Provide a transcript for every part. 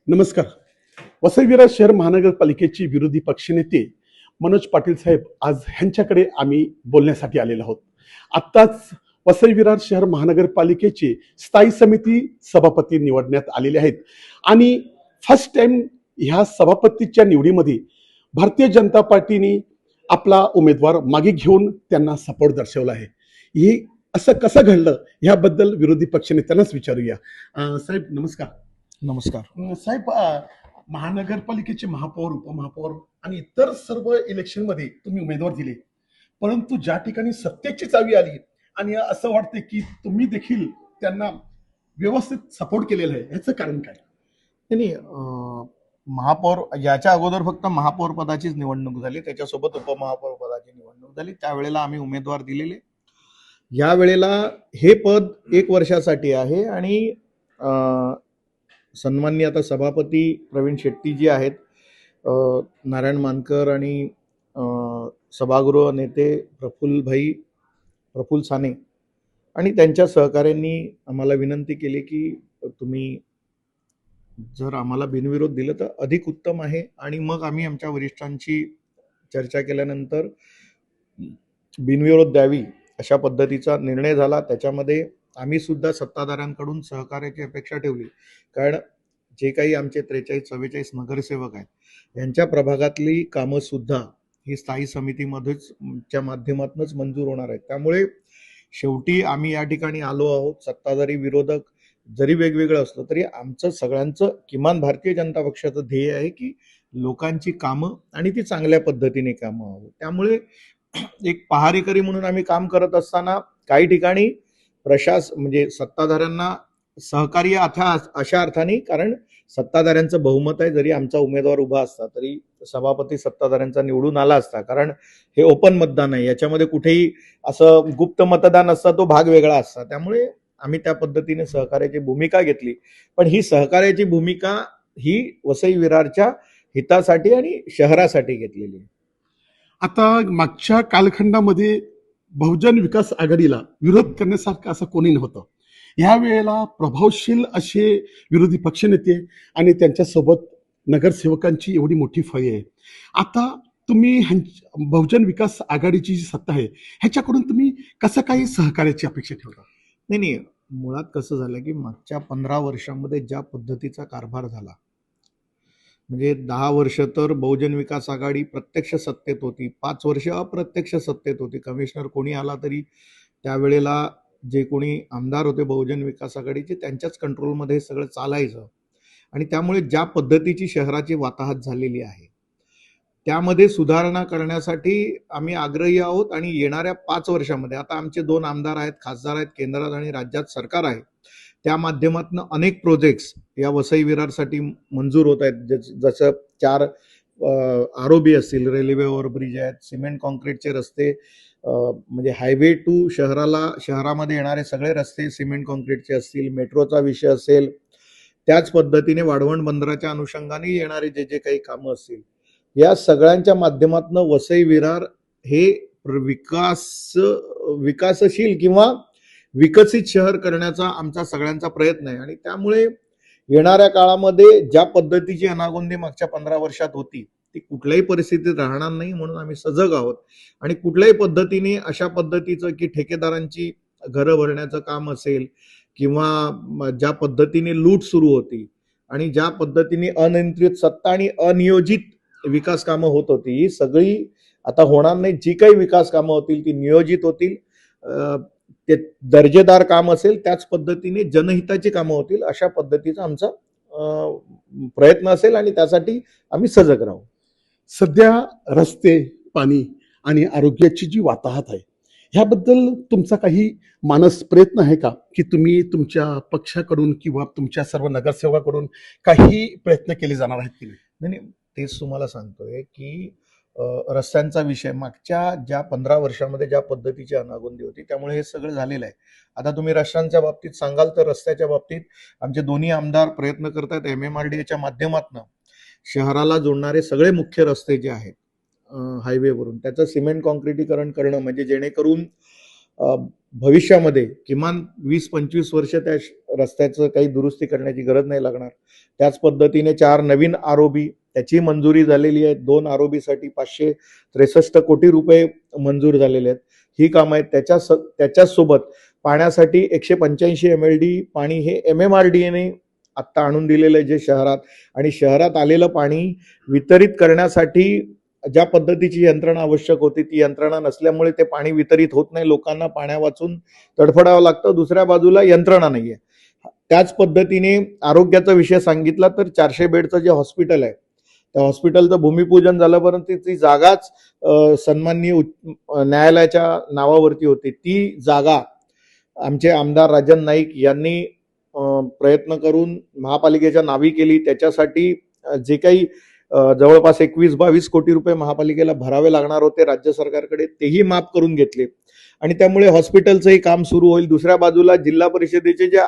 नमस्कार. वसई विरार शहर महानगरपालिकेचे विरोधी पक्षनेते मनोज पाटील साहेब आज ह्यांच्याकडे आम्ही बोलण्यासाठी आलेलो आहोत. आत्ताच वसई विरार शहर महानगरपालिकेचे स्थायी समिती सभापती निवडण्यात आलेले आहेत आणि फर्स्ट टाइम ह्या सभापतीच्या निवडीमध्ये भारतीय जनता पार्टीने आपला उमेदवार मागे घेऊन त्यांना सपोर्ट दर्शवला आहे. हे असं कसं घडलं ह्याबद्दल विरोधी पक्षनेत्यांनाच विचारूया. साहेब नमस्कार. नमस्कार. साहेब, महानगरपालिकेचे महापौर, उपमहापौर आणि इतर सर्व इलेक्शनमध्ये तुम्ही उमेदवार दिले, परंतु ज्या ठिकाणी सत्तेची चावी आली आणि असं वाटते की तुम्ही देखील त्यांना व्यवस्थित सपोर्ट केलेला आहे, याचं कारण काय? नाही, महापौर याच्या अगोदर फक्त महापौर पदाचीच निवडणूक झाली, त्याच्यासोबत उपमहापौर पदाची निवडणूक झाली. त्यावेळेला आम्ही उमेदवार दिलेले. या वेळेला हे पद 1 वर्षासाठी आहे आणि सन्माननीय आता सभापती प्रवीण शेट्टी जी आहेत, नारायण मानकर आणि सभागृह नेते प्रफुल्ल साने आणि त्यांच्या सहकाऱ्यांनी आम्हाला विनंती केली की तुम्ही जर आम्हाला बिनविरोध दिलं तर अधिक उत्तम आहे. आणि मग आम्ही आमच्या वरिष्ठांची चर्चा केल्यानंतर बिनविरोध द्यावी अशा पद्धतीचा निर्णय झाला. त्याच्यामध्ये आम्ही सुद्धा सत्ताधाऱ्यांकडून सहकार्याची अपेक्षा ठेवली, कारण जे काही आमचे 43-44 नगरसेवक आहेत यांच्या प्रभागातली कामं सुद्धा ही स्थायी समितीमध्येच च्या माध्यमातूनच मंजूर होणार आहेत. त्यामुळे शेवटी आम्ही या ठिकाणी आलो आहोत. सत्ताधारी विरोधक जरी वेगवेगळं असलं तरी आमचं सगळ्यांचं किमान भारतीय जनता पक्षाचं ध्येय आहे की लोकांची कामं आणि ती चांगल्या पद्धतीने कामं हवं. त्यामुळे एक पहारेकरी म्हणून आम्ही काम करत असताना काही ठिकाणी म्हणजे सत्ताधाऱ्यांना सहकार्य अशा अर्थाने, कारण सत्ताधाऱ्यांचं बहुमत आहे. जरी आमचा उमेदवार उभा असता तरी सभापती सत्ताधाऱ्यांचा निवडून आला असता, कारण हे ओपन मतदान आहे, याच्यामध्ये कुठेही असं गुप्त मतदान असता, तो भाग वेगळा असता. त्यामुळे आम्ही त्या पद्धतीने सहकार्याची भूमिका घेतली. पण ही सहकार्याची भूमिका ही वसई विरारच्या हितासाठी आणि शहरासाठी घेतलेली आहे. आता मागच्या कालखंडामध्ये बहुजन विकास आघाडीला विरोध करण्यासारखं असं कोणी नव्हतं. ह्या वेळेला प्रभावशील असे विरोधी पक्षनेते आणि त्यांच्यासोबत नगरसेवकांची एवढी मोठी फळी आहे. आता तुम्ही बहुजन विकास आघाडीची जी सत्ता आहे ह्याच्याकडून तुम्ही कसं काही सहकार्याची अपेक्षा ठेवता? नाही, मुळात कसं झालं की मागच्या 15 वर्षांमध्ये ज्या पद्धतीचा कारभार झाला, म्हणजे 10 वर्ष तर बहुजन विकास आघाडी प्रत्यक्ष सत्तेत होती, 5 वर्ष अप्रत्यक्ष सत्तेत होती. कमिशनर कोणी आला तरी त्यावेळेला जे कोणी आमदार होते बहुजन विकास आघाडीचे त्यांच्याच कंट्रोलमध्ये हे सगळं चालायचं. आणि त्यामुळे ज्या पद्धतीची शहराची वाताहत झालेली आहे त्यामध्ये सुधारणा करण्यासाठी आम्ही आग्रही आहोत. आणि येणाऱ्या 5 वर्षामध्ये आता आमचे 2 आमदार आहेत, खासदार आहेत, केंद्रात आणि राज्यात सरकार आहे, त्या माध्यमातून अनेक प्रोजेक्ट्स या वसई विरारसाठी मंजूर होत आहेत. जसं 4 ROB असतील, रेल्वे ओव्हरब्रिज आहेत, सिमेंट कॉन्क्रीटचे रस्ते, म्हणजे हायवे टू शहरामध्ये येणारे सगळे रस्ते सिमेंट कॉन्क्रीटचे असतील, मेट्रोचा विषय असेल, त्याच पद्धतीने वाढवण बंदराच्या अनुषंगाने येणारे जे काही कामं असतील, या सगळ्यांच्या माध्यमातून वसई विरार हे विकासशील किंवा विकसित शहर करण्याचा आमचा सगळ्यांचा प्रयत्न आहे. आणि त्यामुळे येणाऱ्या काळामध्ये ज्या पद्धतीची अनागोंदी मागच्या 15 वर्षात होती ती कुठल्याही परिस्थितीत राहणार नाही, म्हणून आम्ही सजग आहोत. आणि कुठल्याही पद्धतीने अशा पद्धतीचं की ठेकेदारांची घरं भरण्याचं काम असेल किंवा ज्या पद्धतीने लूट सुरू होती आणि ज्या पद्धतीने अनियंत्रित सत्ता आणि अनियोजित विकास कामं होत होती, ही सगळी आता होणार नाही. जी काही विकास कामं होतील ती नियोजित होतील, ते दर्जेदार काम असेल, त्याच पद्धतीने जनहिताची कामं होतील, अशा पद्धतीचा आमचा प्रयत्न असेल आणि त्यासाठी आम्ही सजग राहू. सध्या रस्ते, पाणी आणि आरोग्याची जी वाताहत आहे ह्याबद्दल तुमचा काही मानस प्रयत्न आहे का, की तुम्ही तुमच्या पक्षाकडून किंवा तुमच्या सर्व नगरसेवकाकडून काही प्रयत्न केले जाणार आहेत की नाही? नाही, तेच तुम्हाला सांगतोय की रस्त्यांचा विषय मागच्या ज्या 15 वर्षामध्ये ज्या पद्धतीची अनागोंदी होती त्यामुळे हे सगळं झालेलं आहे. आता तुम्ही रस्त्यांच्या बाबतीत सांगाल तर रस्त्याच्या बाबतीत आमचे दोन्ही आमदार प्रयत्न करतात. MMRDAच्या माध्यमातून शहराला जोडणारे सगळे मुख्य रस्ते जे आहेत हायवेवरून त्याचं सिमेंट कॉन्क्रिटीकरण करणं, म्हणजे जेणेकरून भविष्यामध्ये किमान 20-25 वर्ष त्या रस्त्याचं काही दुरुस्ती करण्याची गरज नाही लागणार. त्याच पद्धतीने 4 नवीन आरओबी त्याची मंजुरी झालेली आहे. 2 आरओबीसाठी 563 कोटी रुपये मंजूर झालेले आहेत. ही कामं आहेत. त्याच्यासोबत पाण्यासाठी 185 MLD पाणी हे MMRDAने आत्ता आणून दिलेलं आहे जे शहरात, आणि शहरात आलेलं पाणी वितरित करण्यासाठी ज्या पद्धतीची यंत्रणा आवश्यक होती ती यंत्रणा नसल्यामुळे ते पाणी वितरित होत नाही. लोकांना पाण्या वाचून तडफडावं लागतं. दुसऱ्या बाजूला यंत्रणा नाहीये. त्याच पद्धतीने आरोग्याचा विषय सांगितला तर 400 बेडचं जे हॉस्पिटल आहे त्या हॉस्पिटलचं भूमिपूजन झालं, परंतु ती जागाच सन्माननीय न्यायालयाच्या नावावरती होती. ती जागा आमचे आमदार राजन नाईक यांनी प्रयत्न करून महापालिकेच्या नावी केली. त्याच्यासाठी जे काही जवळपास 21-22 कोटी रुपये महापालिकेला भरावे लागणार होते राज्य सरकारकडे, तेही माफ करून घेतले आणि त्यामुळे हॉस्पिटलचंही काम सुरू होईल. दुसऱ्या बाजूला जिल्हा परिषदेचे जे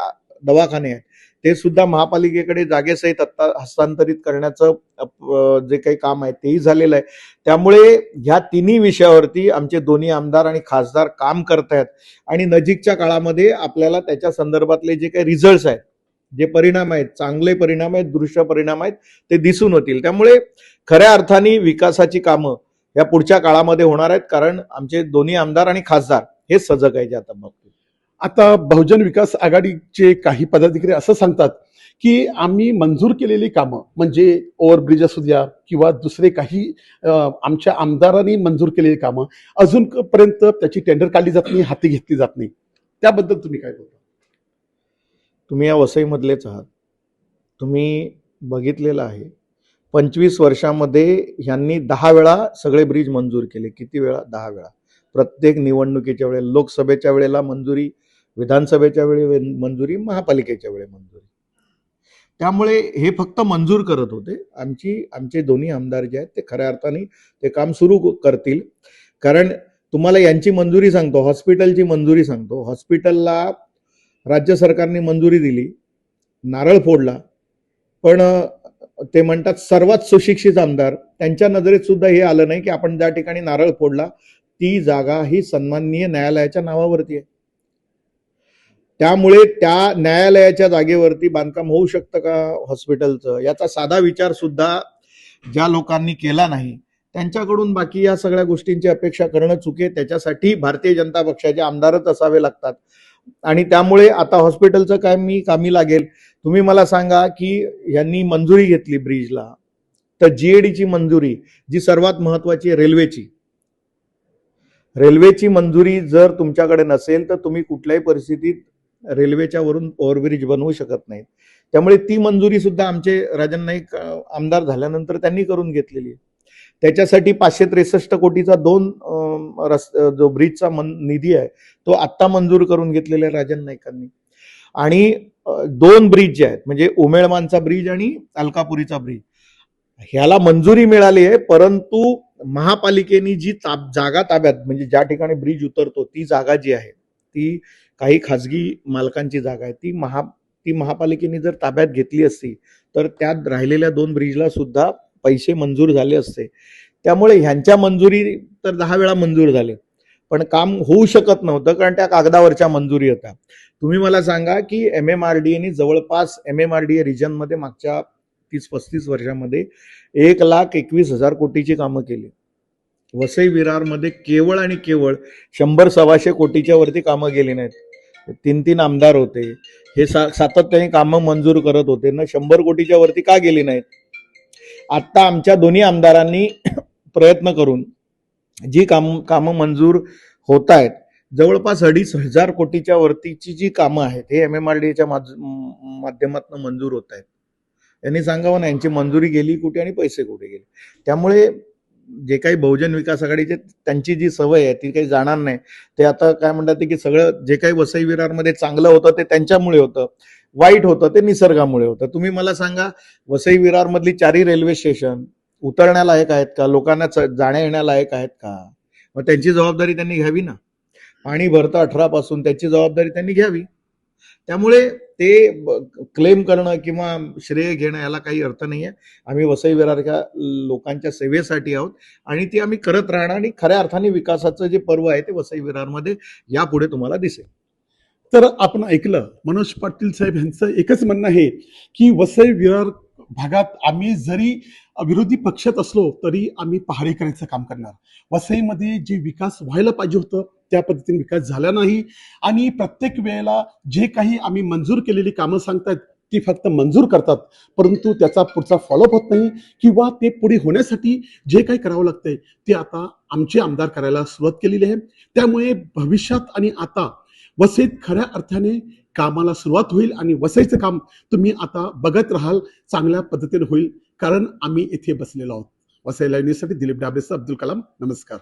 दवाखाने आहेत ते सुद्धा महापालिकेकडे जागेसहित आत्ता हस्तांतरित करण्याचं जे काही काम आहे तेही झालेलं आहे. त्यामुळे ह्या तिन्ही विषयावरती आमचे दोन्ही आमदार आणि खासदार काम करत आहेत आणि नजीकच्या काळामध्ये आपल्याला त्याच्या संदर्भातले जे काही रिझल्ट्स आहेत, जे परिणाम आहेत, चांगले परिणाम आहेत, दृश्य परिणाम आहेत, ते दिसून होतील. त्यामुळे खऱ्या अर्थाने विकासाची कामं या पुढच्या काळामध्ये होणार आहेत, कारण आमचे दोन्ही आमदार आणि खासदार हे सजग आहे आता बघतो. आता बहुजन विकास आघाडीचे काही पदाधिकारी असं सांगतात की आम्ही मंजूर केलेली कामं म्हणजे ओव्हरब्रिज असू द्या किंवा दुसरे काही आमच्या आमदारांनी मंजूर केलेली कामं अजूनपर्यंत त्याची टेंडर काढली जात नाही, हाती घेतली जात नाही. त्याबद्दल तुम्ही काय बोलता? तुम्ही या वसईमधलेच आहात. तुम्ही बघितलेलं आहे 25 वर्षामध्ये ह्यांनी 10 वेळा सगळे ब्रिज मंजूर केले. किती वेळा? 10 वेळा. प्रत्येक निवडणुकीच्या वेळेला, लोकसभेच्या वेळेला मंजुरी, विधानसभेच्या वेळी मंजुरी, महापालिकेच्या वेळी मंजुरी. त्यामुळे हे फक्त मंजूर करत होते. आमचे दोन्ही आमदार जे आहेत ते खऱ्या अर्थाने ते काम सुरू करतील. कारण तुम्हाला यांची मंजुरी सांगतो, हॉस्पिटलची मंजुरी सांगतो. हॉस्पिटलला राज्य सरकारने मंजुरी दिली, नारळ फोडला, पण ते म्हणतात सर्वात सुशिक्षित आमदार, त्यांच्या नजरेत सुद्धा हे आलं नाही की आपण ज्या ठिकाणी नारळ फोडला ती जागा ही सन्माननीय न्यायालयाच्या नावावरती आहे. त्यामुळे त्या न्यायालयाच्या जागेवरती बांधकाम होऊ शकतं का हॉस्पिटलचं, याचा साधा विचार सुद्धा ज्या लोकांनी केला नाही त्यांच्याकडून बाकी या सगळ्या गोष्टींची अपेक्षा करणं चुके. त्याच्यासाठी भारतीय जनता पक्षाचे आमदारच असावे लागतात आणि त्यामुळे आता हॉस्पिटलचं काय मी कामी लागेल. तुम्ही मला सांगा की यांनी मंजुरी घेतली ब्रिजला, तर GADची मंजुरी जी सर्वात महत्वाची आहे, रेल्वेची मंजुरी जर तुमच्याकडे नसेल तर तुम्ही कुठल्याही परिस्थितीत रेल्वेच्या वरून ओव्हरब्रिज बनवू शकत नाही. त्यामुळे ती मंजुरी सुद्धा आमचे राजन नाईक आमदार झाल्यानंतर त्यांनी करून घेतलेली आहे. त्याच्यासाठी 563 कोटीचा जो ब्रिजचा निधी आहे तो आत्ता मंजूर करून घेतलेला आहे राजन नाईकांनी. आणि 2 ब्रिज जे आहेत म्हणजे उमेळमानचा ब्रिज आणि अलकापुरीचा ब्रिज, ह्याला मंजुरी मिळाली आहे, परंतु महापालिकेने जी जागा ताब्यात म्हणजे ज्या ठिकाणी ब्रिज उतरतो ती जागा जी आहे ती काही खाजगी मालकांची जागा आहे. ती महापालिकेने जर ताब्यात घेतली असती तर त्यात राहिलेल्या 2 ब्रिजला सुद्धा पैसे मंजूर झाले असते. त्यामुळे ह्यांच्या मंजुरी तर 10 वेळा मंजूर झाले, पण काम होऊ शकत नव्हतं कारण त्या कागदावरच्या मंजुरी होत्या. तुम्ही मला सांगा की MMRDAने जवळपास MMRDA रिजनमध्ये मागच्या 30-35 वर्षामध्ये 1,21,000 कोटीची कामं केली. वसई विरारमध्ये केवळ आणि केवळ 100-125 कोटीच्या वरती कामं गेली नाहीत. 3 आमदार होते, हे सातत्याने कामं मंजूर करत होते ना. 100 कोटीच्या वरती का गेली नाहीत? आता आमच्या दोन्ही आमदारांनी प्रयत्न करून जी कामं मंजूर होत आहेत, जवळपास 2,500 कोटीच्या वरतीची जी कामं आहेत हे MMRDAच्या माध्यमातून मंजूर होत आहेत. यांनी सांगावं ना यांची मंजुरी गेली कुठे आणि पैसे कुठे गेले. त्यामुळे जे काही बहुजन विकास आघाडीचे त्यांची जी सवय आहे ती काही जाणार नाही. ते आता काय म्हणतात की सगळं जे काही वसई विरारमध्ये चांगलं होतं ते त्यांच्यामुळे होतं, वाईट होतं ते निसर्गामुळे होतं. तुम्ही मला सांगा वसई विरारमधली 4 रेल्वे स्टेशन उतरण्यालायक आहेत का? लोकांना जाण्या येण्यालायक आहेत का? मग त्यांची जबाबदारी त्यांनी घ्यावी ना. पाणी भरतं 18 पासून, त्याची जबाबदारी त्यांनी घ्यावी. त्यामुळे ते क्लेम करणं किंवा श्रेय घेणं याला काही अर्थ नाही आहे. आम्ही वसई विरारच्या लोकांच्या सेवेसाठी आहोत आणि ती आम्ही करत राहणार आणि खऱ्या अर्थाने विकासाचं जे पर्व आहे ते वसई विरारमध्ये यापुढे तुम्हाला दिसेल. तर आपण ऐकलं मनोज पाटील साहेब यांचं एकच म्हणणं आहे की वसई विरार भागात आम्ही जरी विरोधी पक्षात असलो तरी आम्ही पहारे करायचं काम करणार. वसईमध्ये जे विकास व्हायला पाहिजे होतं त्या पद्धतीने विकास झाला नाही आणि प्रत्येक वेळेला जे काही आम्ही मंजूर केलेली कामं सांगतायत ती फक्त मंजूर करतात, परंतु त्याचा पुढचा फॉलोअप होत नाही किंवा ते पुढे होण्यासाठी जे काही करावं लागतंय ते आता आमचे आमदार करायला सुरुवात केलेली आहे. त्यामुळे भविष्यात आणि आता वसईत खऱ्या अर्थाने कामाला सुरुवात होईल आणि वसईचं काम तुम्ही आता बघत राहाल, चांगल्या पद्धतीने होईल, कारण आम्ही इथे बसलेलो आहोत. वसई लाईव्ह न्यूजसाठी दिलीप डाबरेसह अब्दुल कलाम. नमस्कार.